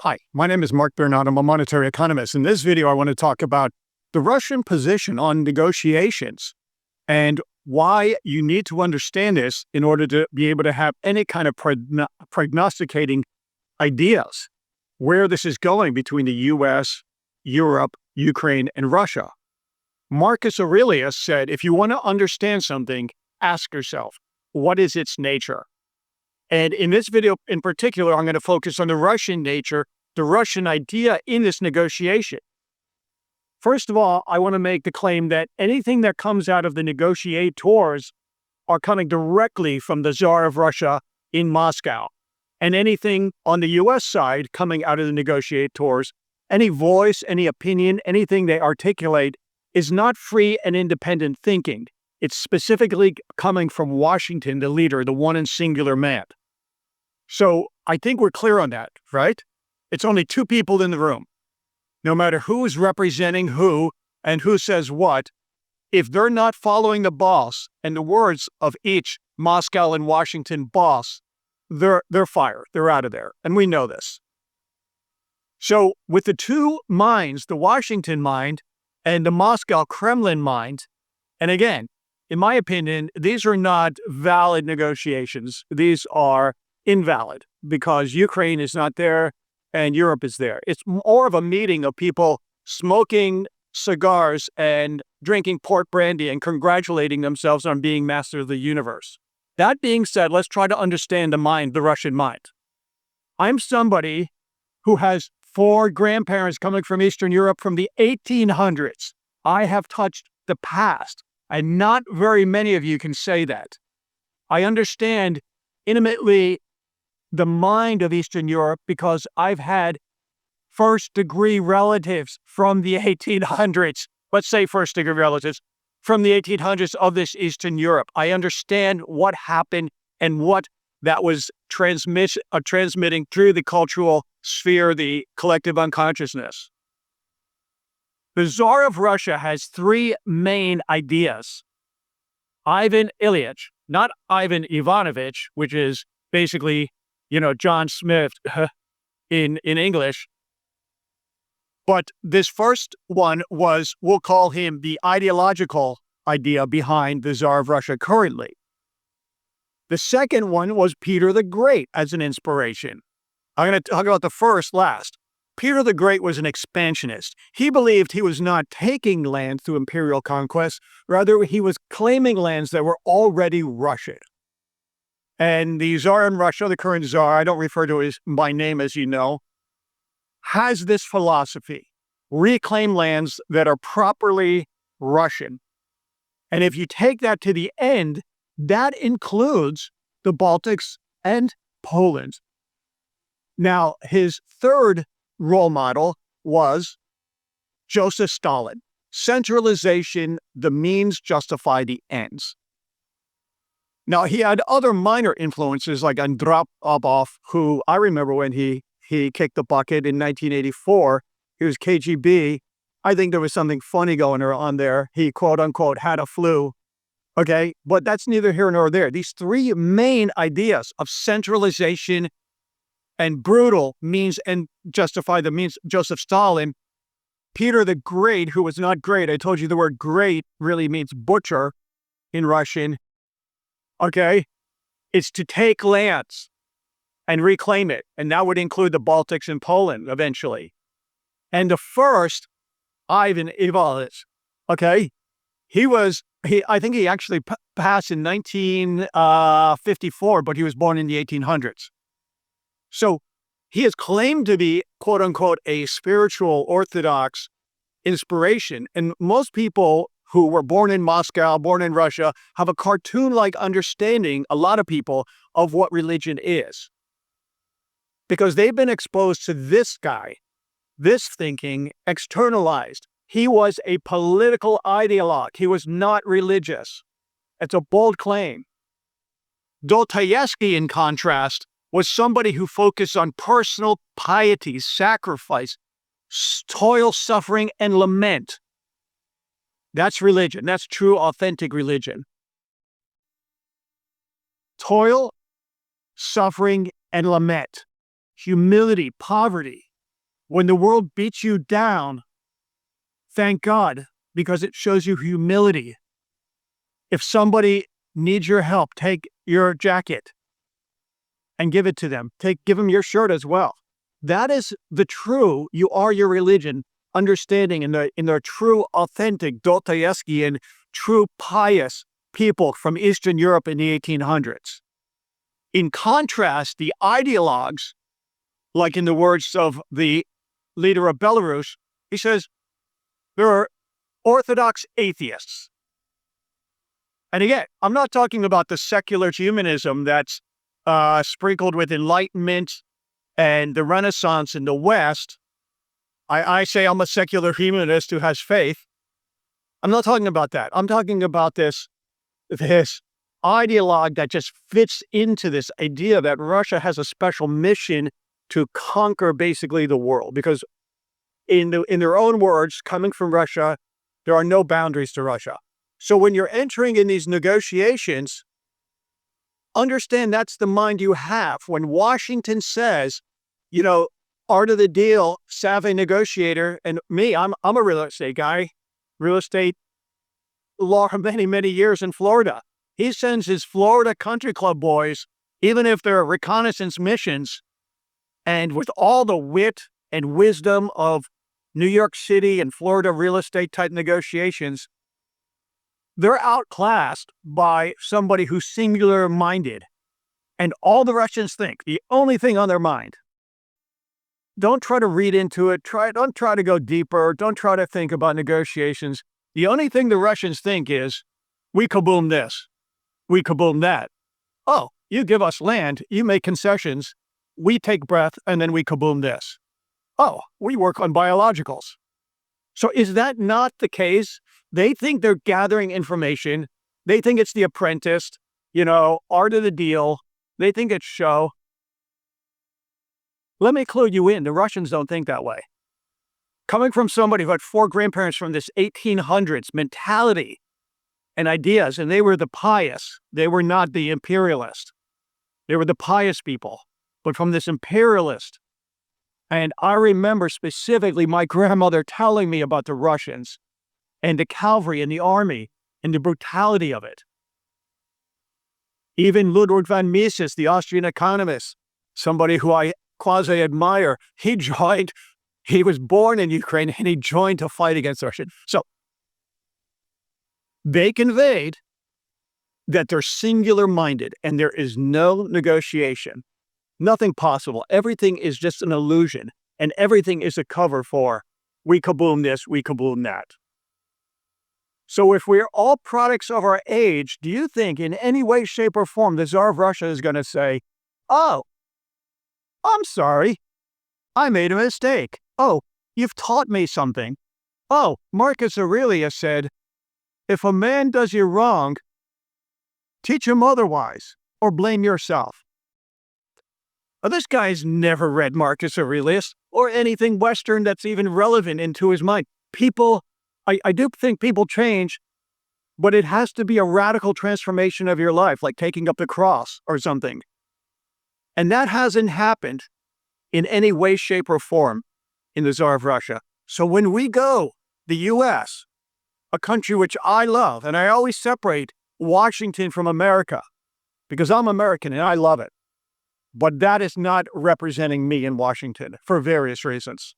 Hi, my name is Mark Bernard. I'm a monetary economist. In this video, I want to talk about the Russian position on negotiations and why you need to understand this in order to be able to have any kind of prognosticating ideas where this is going between the US, Europe, Ukraine, and Russia. Marcus Aurelius said, if you want to understand something, ask yourself, what is its nature? And in this video in particular, I'm going to focus on the Russian nature, the Russian idea in this negotiation. First of all, I want to make the claim that anything that comes out of the negotiators are coming directly from the Czar of Russia in Moscow. And anything on the US side coming out of the negotiators, any voice, any opinion, anything they articulate is not free and independent thinking. It's specifically coming from Washington, the leader, the one and singular man. So I think we're clear on that, right? It's only two people in the room. No matter who is representing who and who says what, if they're not following the boss and the words of each Moscow and Washington boss, they're fired. They're out of there. And we know this. So with the two minds, the Washington mind and the Moscow Kremlin mind, and again, in my opinion, these are not valid negotiations. These are invalid because Ukraine is not there and Europe is there. It's more of a meeting of people smoking cigars and drinking port brandy and congratulating themselves on being master of the universe. That being said, let's try to understand the Russian mind. I'm somebody who has four grandparents coming from Eastern Europe from the 1800s. I have touched the past, and not very many of you can say that. I understand intimately the mind of Eastern Europe because I've had first-degree relatives from the 1800s. Let's say first-degree relatives from the 1800s of this Eastern Europe. I understand what happened and what that was transmitting through the cultural sphere, the collective unconsciousness. The Tsar of Russia has three main ideas. Ivan Ilyich, not Ivan Ivanovich, which is basically, John Smith in English. But this first one was, we'll call him the ideological idea behind the Tsar of Russia currently. The second one was Peter the Great as an inspiration. I'm going to talk about the first last. Peter the Great was an expansionist. He believed he was not taking land through imperial conquest, rather he was claiming lands that were already Russian. And the Tsar in Russia, the current Tsar, I don't refer to him by name as you know, has this philosophy: reclaim lands that are properly Russian. And if you take that to the end, that includes the Baltics and Poland. Now, his third role model was Joseph Stalin. Centralization, the means justify the ends. Now, he had other minor influences like Andropov, who I remember when he kicked the bucket in 1984. He was KGB. I think there was something funny going on there. He, quote unquote, had a flu. Okay, but that's neither here nor there. These three main ideas of centralization and brutal means and justify the means. Joseph Stalin, Peter the Great, who was not great. I told you the word great really means butcher in Russian. Okay, it's to take lands and reclaim it. And that would include the Baltics and Poland eventually. And the first, Ivan Ivanovich, okay, I think he actually passed in 1954, but he was born in the 1800s. So he is claimed to be, quote unquote, a spiritual Orthodox inspiration. And most people who were born in Moscow, born in Russia, have a cartoon-like understanding, a lot of people, of what religion is. Because they've been exposed to this guy, this thinking, externalized. He was a political ideologue. He was not religious. It's a bold claim. Dostoevsky, in contrast, was somebody who focused on personal piety, sacrifice, toil, suffering, and lament. That's religion. That's true, authentic religion. Toil, suffering, and lament. Humility, poverty. When the world beats you down, thank God, because it shows you humility. If somebody needs your help, take your jacket and give it to them. Give them your shirt as well. That is the true, you are your religion, understanding in the true, authentic Dostoevskian, true pious people from Eastern Europe in the 1800s. In contrast, the ideologues, like in the words of the leader of Belarus, he says, there are orthodox atheists. And again, I'm not talking about the secular humanism that's sprinkled with Enlightenment and the Renaissance in the West. I say I'm a secular humanist who has faith. I'm not talking about that. I'm talking about this ideologue that just fits into this idea that Russia has a special mission to conquer basically the world. Because in their own words, coming from Russia, there are no boundaries to Russia. So when you're entering in these negotiations, understand that's the mind you have. When Washington says, art of the deal, savvy negotiator, and me, I'm a real estate guy, real estate law for many, many years in Florida. He sends his Florida country club boys, even if they're reconnaissance missions, and with all the wit and wisdom of New York City and Florida real estate type negotiations, they're outclassed by somebody who's singular minded. And all the Russians think, the only thing on their mind, don't try to read into it, don't try to go deeper, don't try to think about negotiations. The only thing the Russians think is, we kaboom this, we kaboom that. Oh, you give us land, you make concessions, we take breath, and then we kaboom this. Oh, we work on biologicals. So is that not the case? They think they're gathering information. They think it's The Apprentice, art of the deal. They think it's show. Let me clue you in. The Russians don't think that way. Coming from somebody who had 4 grandparents from this 1800s mentality and ideas, and they were the pious. They were not the imperialist. They were the pious people, but from this imperialist. And I remember specifically my grandmother telling me about the Russians and the cavalry and the army and the brutality of it. Even Ludwig von Mises, the Austrian economist, somebody who I quasi-admire, he was born in Ukraine and he joined to fight against Russia. So they conveyed that they're singular-minded and there is no negotiation, nothing possible. Everything is just an illusion and everything is a cover for we kaboom this, we kaboom that. So if we're all products of our age, do you think in any way, shape, or form the Tsar of Russia is going to say, oh, I'm sorry, I made a mistake. Oh, you've taught me something. Oh, Marcus Aurelius said, if a man does you wrong, teach him otherwise or blame yourself. Well, this guy's never read Marcus Aurelius or anything Western that's even relevant into his mind. I do think people change, but it has to be a radical transformation of your life, like taking up the cross or something. And that hasn't happened in any way, shape, or form in the Tsar of Russia. So when we go, the U.S., a country which I love, and I always separate Washington from America, because I'm American and I love it. But that is not representing me in Washington for various reasons.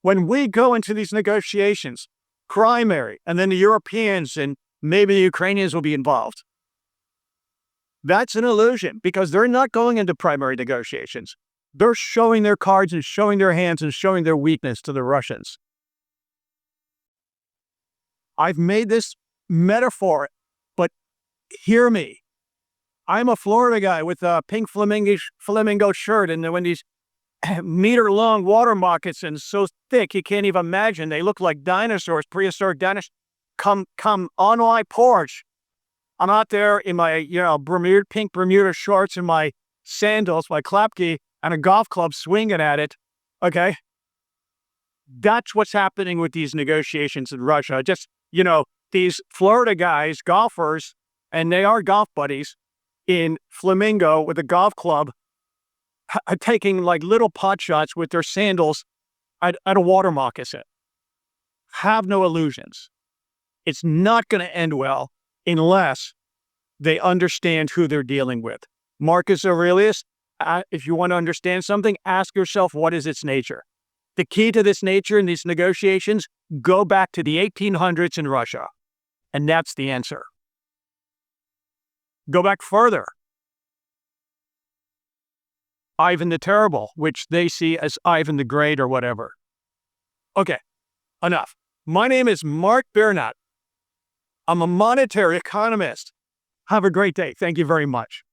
When we go into these negotiations, primary, and then the Europeans and maybe the Ukrainians will be involved. That's an illusion because they're not going into primary negotiations. They're showing their cards and showing their hands and showing their weakness to the Russians. I've made this metaphor, but hear me. I'm a Florida guy with a pink flamingo shirt and when these meter-long water moccasins so thick you can't even imagine. They look like dinosaurs, prehistoric dinosaurs. Come on my porch. I'm out there in my, pink Bermuda shorts and my sandals, my klapki, and a golf club swinging at it. Okay? That's what's happening with these negotiations in Russia. Just, these Florida guys, golfers, and they are golf buddies in Flamingo with a golf club, taking like little pot shots with their sandals at a water moccasin. Have no illusions. It's not going to end well unless they understand who they're dealing with. Marcus Aurelius, if you want to understand something, ask yourself, what is its nature? The key to this nature in these negotiations, go back to the 1800s in Russia. And that's the answer. Go back further. Ivan the Terrible, which they see as Ivan the Great or whatever. Okay, enough. My name is Mark Bernat. I'm a monetary economist. Have a great day. Thank you very much.